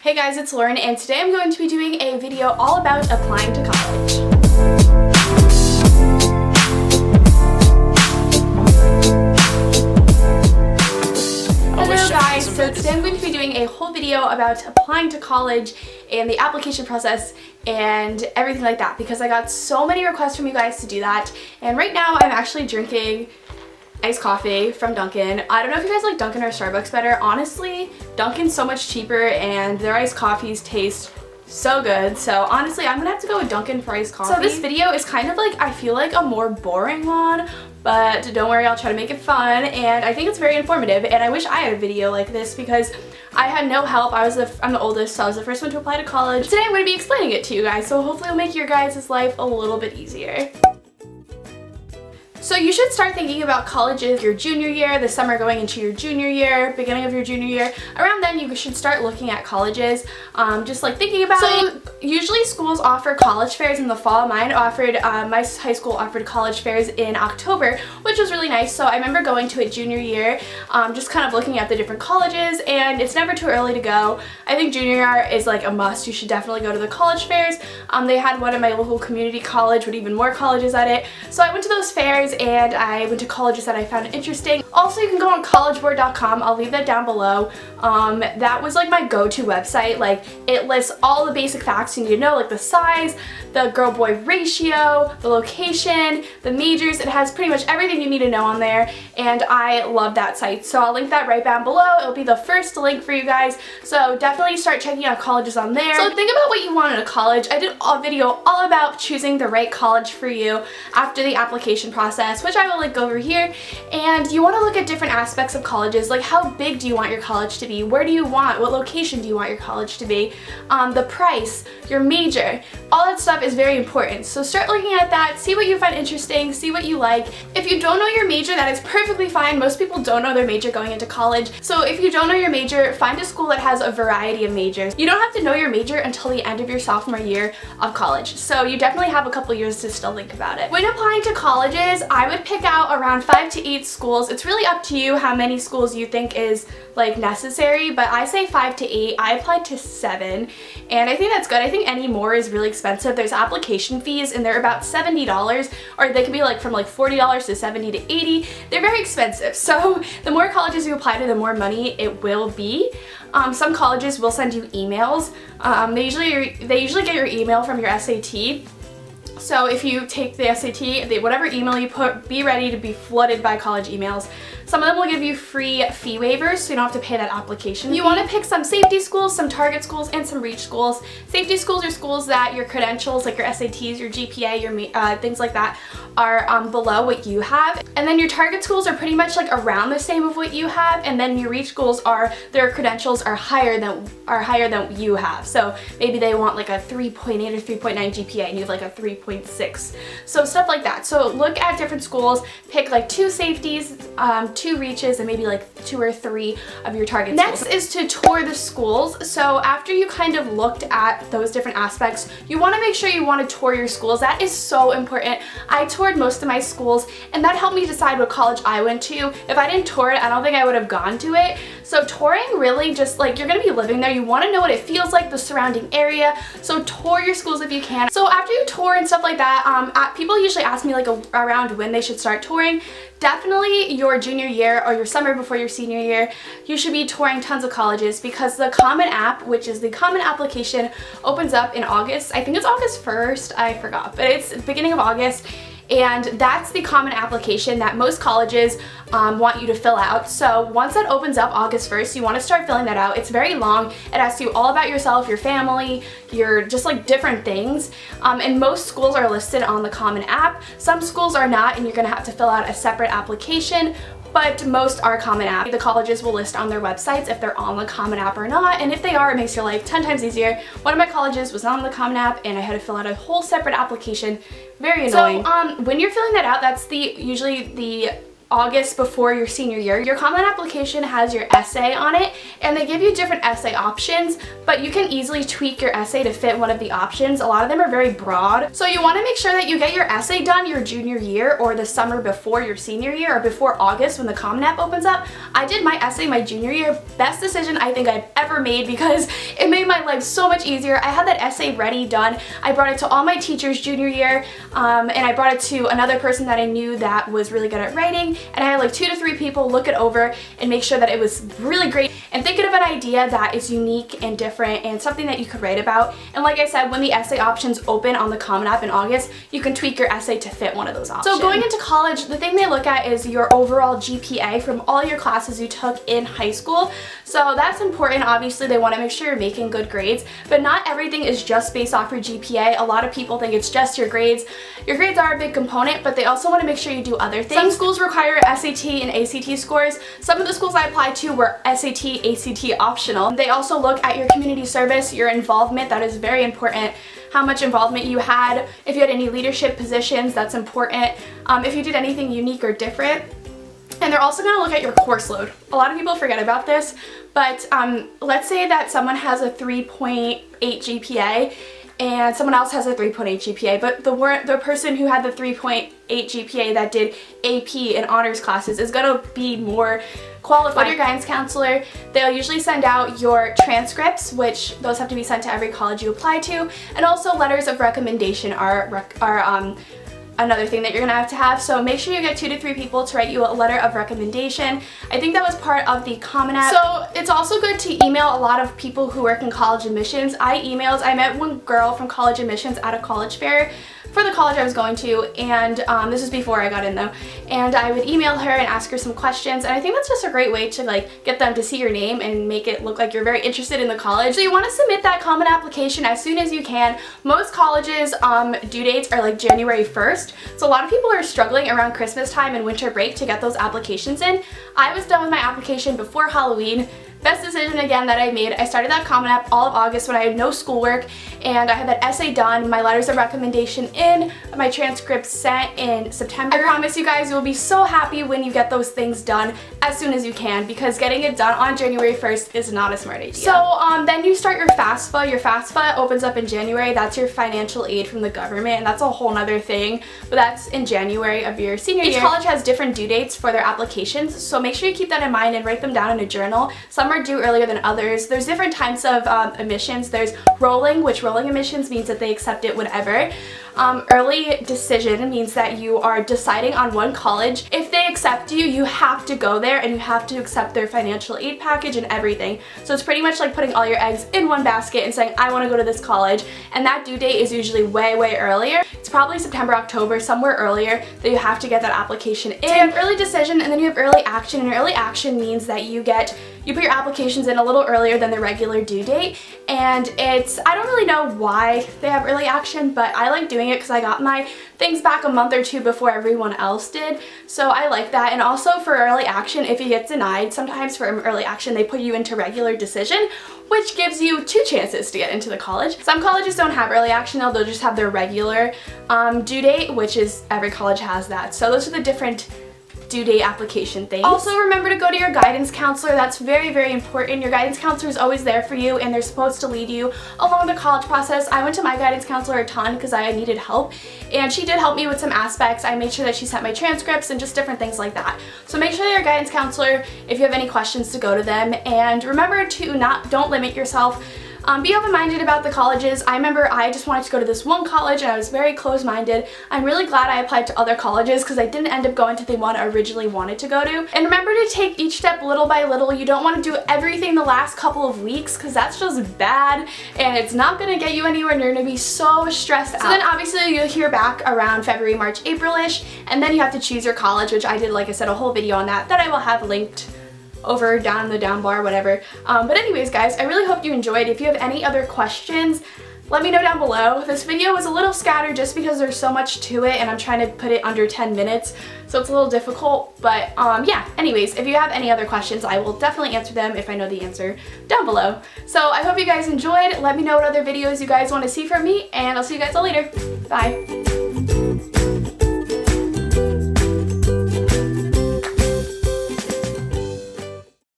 Hey guys, it's Lauren, and today I'm going to be doing a video all about applying to college. Hello guys, so today I'm going to be doing a whole video about applying to college and the application process and everything like that because I got so many requests from you guys to do that, and right now I'm actually drinking iced coffee from Dunkin'. I don't know if you guys like Dunkin' or Starbucks better. Honestly, Dunkin's so much cheaper and their iced coffees taste so good. So honestly, I'm gonna have to go with Dunkin' for iced coffee. So this video is kind of like, I feel like a more boring one, but don't worry, I'll try to make it fun, and I think it's very informative, and I wish I had a video like this because I had no help. I'm the oldest, so I was the first one to apply to college. Today I'm going to be explaining it to you guys, so hopefully it'll make your guys' life a little bit easier. So you should start thinking about colleges your junior year, the summer going into your junior year, beginning of your junior year. Around then you should start looking at colleges, just like thinking about it. Usually schools offer college fairs in the fall. My high school offered college fairs in October, which was really nice. So I remember going to it junior year, just kind of looking at the different colleges, and it's never too early to go. I think junior year is like a must. You should definitely go to the college fairs. They had one at my local community college with even more colleges at it. So I went to those fairs and I went to colleges that I found interesting. Also, you can go on collegeboard.com. I'll leave that down below. That was like my go-to website. Like, it lists all the basic facts you need to know, like the size, the girl-boy ratio, the location, the majors. It has pretty much everything you need to know on there, and I love that site. So I'll link that right down below. It'll be the first link for you guys. So definitely start checking out colleges on there. So think about what you want in a college. I did a video all about choosing the right college for you after the application process, which I will link over here. And you want to look at different aspects of colleges, like how big do you want your college to be? Where do you want? What location do you want your college to be? The price, your major, all that stuff is very important. So start looking at that, see what you find interesting, see what you like. If you don't know your major, that is perfectly fine. Most people don't know their major going into college. So if you don't know your major, find a school that has a variety of majors. You don't have to know your major until the end of your sophomore year of college. So you definitely have a couple years to still think about it. When applying to colleges, I would pick out around 5 to 8 schools. It's really up to you how many schools you think is like necessary, but I say 5 to 8. I applied to 7, and I think that's good. I think any more is really expensive. There's application fees, and they're about $70, or they can be like from like $40 to $70 to $80. They're very expensive. So the more colleges you apply to, the more money it will be. Some colleges will send you emails. They usually get your email from your SAT. So if you take the SAT, whatever email you put, be ready to be flooded by college emails. Some of them will give you free fee waivers, so you don't have to pay that application fee. You want to pick some safety schools, some target schools, and some reach schools. Safety schools are schools that your credentials, like your SATs, your GPA, your things like that, are below what you have. And then your target schools are pretty much like around the same of what you have, and then your reach schools their credentials are higher than you have. So maybe they want like a 3.8 or 3.9 GPA, and you have like a 3.6. So stuff like that. So look at different schools, pick like 2 safeties, 2 reaches, and maybe like 2 or 3 of your target schools. Next is to tour the schools. So after you kind of looked at those different aspects, you want to make sure you want to tour your schools. That is so important. I toured most of my schools, and that helped me decide what college I went to. If I didn't tour it, I don't think I would have gone to it. So touring, really just like, you're going to be living there. You want to know what it feels like, the surrounding area. So tour your schools if you can. So after you tour and stuff like that, people usually ask me like around when they should start touring. Definitely your junior year or your summer before your senior year, you should be touring tons of colleges, because the Common App, which is the common application, opens up in August. I think it's August 1st, I forgot, but it's the beginning of August. And that's the common application that most colleges want you to fill out. So once that opens up August 1st, you want to start filling that out. It's very long. It asks you all about yourself, your family, your just like different things. And most schools are listed on the Common App. Some schools are not, and you're going to have to fill out a separate application. But most are Common App. The colleges will list on their websites if they're on the Common App or not, and if they are, it makes your life 10 times easier. One of my colleges was not on the Common App, and I had to fill out a whole separate application. Very annoying. So when you're filling that out, that's usually the August before your senior year, your Common application has your essay on it, and they give you different essay options, but you can easily tweak your essay to fit one of the options. A lot of them are very broad. So you want to make sure that you get your essay done your junior year or the summer before your senior year or before August when the Common App opens up. I did my essay my junior year. Best decision I think I've ever made because it made my life so much easier. I had that essay ready, done. I brought it to all my teachers junior year, and I brought it to another person that I knew that was really good at writing, and I had like 2 to 3 people look it over and make sure that it was really great and thinking of an idea that is unique and different and something that you could write about. And like I said, when the essay options open on the Common App in August, you can tweak your essay to fit one of those options. So going into college, the thing they look at is your overall GPA from all your classes you took in high school. So that's important. Obviously, they want to make sure you're making good grades, but not everything is just based off your GPA. A lot of people think it's just your grades. Your grades are a big component, but they also want to make sure you do other things. Some schools require SAT and ACT scores. Some of the schools I applied to were SAT, ACT optional. They also look at your community service, your involvement. That is very important. How much involvement you had. If you had any leadership positions, that's important. If you did anything unique or different. And they're also going to look at your course load. A lot of people forget about this, but let's say that someone has a 3.8 GPA and someone else has a 3.8 GPA, but the person who had the 3.8 GPA that did AP and honors classes is going to be more qualified. With your guidance counselor, they'll usually send out your transcripts, which those have to be sent to every college you apply to, and also letters of recommendation are another thing that you're gonna have to have. So make sure you get 2 to 3 people to write you a letter of recommendation. I think that was part of the Common App. So it's also good to email a lot of people who work in college admissions. I met one girl from college admissions at a college fair for the college I was going to, and this was before I got in though, and I would email her and ask her some questions, and I think that's just a great way to like get them to see your name and make it look like you're very interested in the college. So you want to submit that Common application as soon as you can. Most colleges due dates are like January 1st, so a lot of people are struggling around Christmas time and winter break to get those applications in. I was done with my application before Halloween. Best decision again that I made. I started that Common App all of August when I had no schoolwork, and I had that essay done, my letters of recommendation in, my transcripts sent in September. I promise you guys, you will be so happy when you get those things done as soon as you can, because getting it done on January 1st is not a smart idea. So then you start your FAFSA. Your FAFSA opens up in January. That's your financial aid from the government, and that's a whole nother thing, but that's in January of your senior year. Each college has different due dates for their applications, so make sure you keep that in mind and write them down in a journal. Some are due earlier than others. There's different types of admissions. There's rolling, which rolling admissions means that they accept it whenever. Early decision means that you are deciding on one college. If they accept you, you have to go there and you have to accept their financial aid package and everything. So it's pretty much like putting all your eggs in one basket and saying, I want to go to this college, and that due date is usually way earlier. It's probably September, October, somewhere earlier that you have to get that application in. So you have early decision and then you have early action, and early action means that you put your applications in a little earlier than the regular due date, and I don't really know why they have early action, but I like doing it because I got my things back a month or 2 before everyone else did, so I like that. And also for early action, if you get denied, sometimes for early action they put you into regular decision, which gives you 2 chances to get into the college. Some colleges don't have early action though, they'll just have their regular due date, which is every college has that. So those are the different due date application things. Also remember to go to your guidance counselor. That's very important. Your guidance counselor is always there for you, and they're supposed to lead you along the college process. I went to my guidance counselor a ton because I needed help, and she did help me with some aspects. I made sure that she sent my transcripts and just different things like that. So make sure that your guidance counselor, if you have any questions, to go to them, and remember to don't limit yourself. Be open-minded about the colleges. I remember I just wanted to go to this one college and I was very close-minded. I'm really glad I applied to other colleges because I didn't end up going to the one I originally wanted to go to. And remember to take each step little by little. You don't want to do everything the last couple of weeks because that's just bad and it's not going to get you anywhere, and you're going to be so stressed out. So then obviously you'll hear back around February, March, April-ish, and then you have to choose your college, which I did, like I said, a whole video on that I will have linked over down the down bar, whatever. But anyways guys, I really hope you enjoyed. If you have any other questions, let me know down below. This video was a little scattered just because there's so much to it and I'm trying to put it under 10 minutes, so it's a little difficult, but yeah, anyways, if you have any other questions, I will definitely answer them if I know the answer down below. So I hope you guys enjoyed. Let me know what other videos you guys want to see from me, and I'll see you guys all later. Bye.